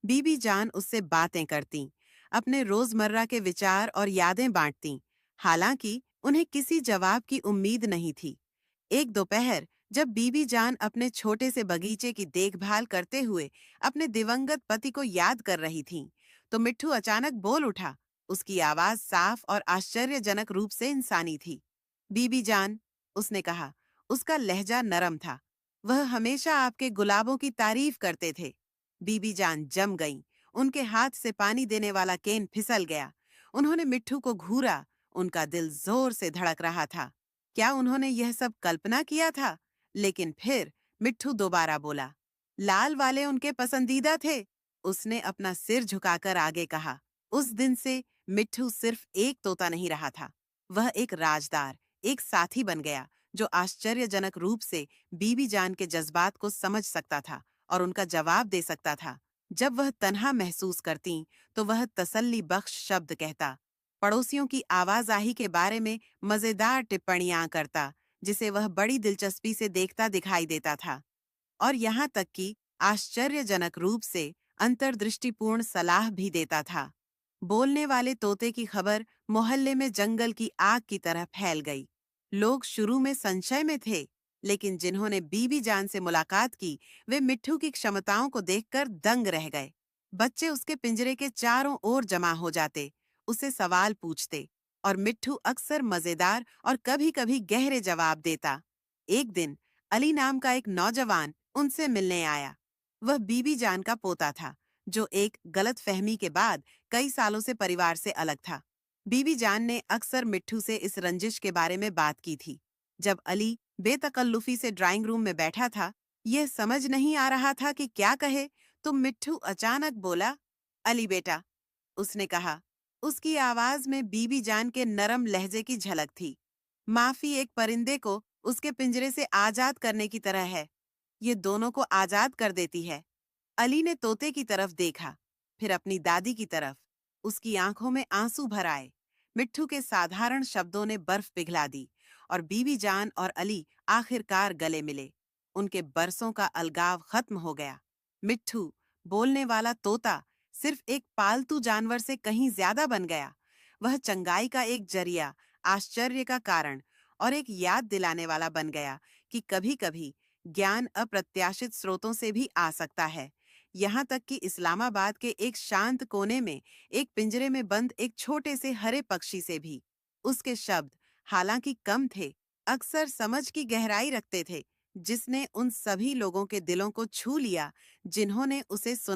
बीबी जान उससे बातें करतीं, अपने रोजमर्रा के विचार और यादें बांटतीं। हालांकि उन्हें किसी जवाब की उम्मीद नहीं थी। एक दोपहर जब बीबी जान अपने छोटे से बगीचे की देखभाल करते हुए अपने दिवंगत पति को याद कर रही थीं, तो मिट्ठू अचानक बोल उठा। उसकी आवाज साफ और आश्चर्यजनक रूप से इंसानी थी। बीबी जान, उसने कहा। उसका लहजा नरम था। वह हमेशा आपके गुलाबों की तारीफ करते थे। बीबी जान जम गईं। उनके हाथ से पानी देने वाला केन फिसल गया। उन्होंने मिट्ठू को घूरा। उनका दिल जोर से धड़क रहा था। क्या उन्होंने यह सब कल्पना किया था? लेकिन फिर मिट्ठू दोबारा बोला। लाल वाले उनके पसंदीदा थे। उसने अपना सिर झुकाकर आगे कहा। उस दिन से मिट्ठू सिर्फ एक तोता नहीं रहा था। वह एक राजदार, एक साथी बन गया, जो आश्चर्यजनक रूप से बीबी जान के जज्बात को समझ सकता था और उनका जवाब दे सकता था। जब वह तन्हा महसूस करती, तो वह तसल्ली बख्श शब्द कहता, पड़ोसियों की आवाजाही के बारे में मजेदार टिप्पणियां करता, जिसे वह बड़ी दिलचस्पी से देखता दिखाई देता था, और यहाँ तक कि आश्चर्यजनक रूप से अंतर्दृष्टिपूर्ण सलाह भी देता था। बोलने वाले तोते की खबर मोहल्ले में जंगल की आग की तरह फैल गई। लोग शुरू में संशय में थे, लेकिन जिन्होंने बीबी जान से मुलाकात की, वे मिट्ठू की क्षमताओं को देखकर दंग रह गए। बच्चे उसके पिंजरे के चारों ओर जमा हो जाते, उससे सवाल पूछते, और मिट्ठू अक्सर मजेदार और कभी-कभी गहरे जवाब देता। एक दिन अली नाम का एक नौजवान उनसे मिलने आया। वह बीबी जान का पोता था, जो एक गलतफहमी के बाद कई सालों से परिवार से अलग था। बीबी जान ने अक्सर मिट्ठू से इस रंजिश के बारे में बात की थी। जब अली बेतकल्लुफी से ड्राइंग रूम में बैठा था, यह समझ नहीं आ रहा था कि क्या कहे, तो मिट्ठू अचानक बोला, अली बेटा, उसने कहा। उसकी आवाज में बीबी जान के नरम लहजे की झलक थी। माफी एक परिंदे को उसके पिंजरे से आजाद करने की तरह है। ये दोनों को आजाद कर देती है। अली ने तोते की तरफ देखा, फिर अपनी दादी की तरफ। उसकी आंखों में आंसू भर आए। मिट्ठू के साधारण शब्दों ने बर्फ पिघला दी, और बीबी जान और अली आखिरकार गले मिले। उनके बरसों का अलगाव खत्म हो गया। मिट्ठू, बोलने वाला तोता, सिर्फ एक पालतू जानवर से कहीं ज्यादा बन गया। वह चंगाई का एक जरिया, आश्चर्य का कारण, और एक याद दिलाने वाला बन गया कि कभी-कभी ज्ञान अप्रत्याशित स्रोतों से भी आ सकता है। यहाँ तक कि इस्लामाबाद के एक शांत कोने में एक पिंजरे में बंद एक छोटे से हरे पक्षी से भी। उसके शब्द, हालांकि कम थे, अक्सर समझ की गहराई रखते थे, जिसने उन सभी लोगों के दिलों को छू लिया जिन्होंने उसे सुना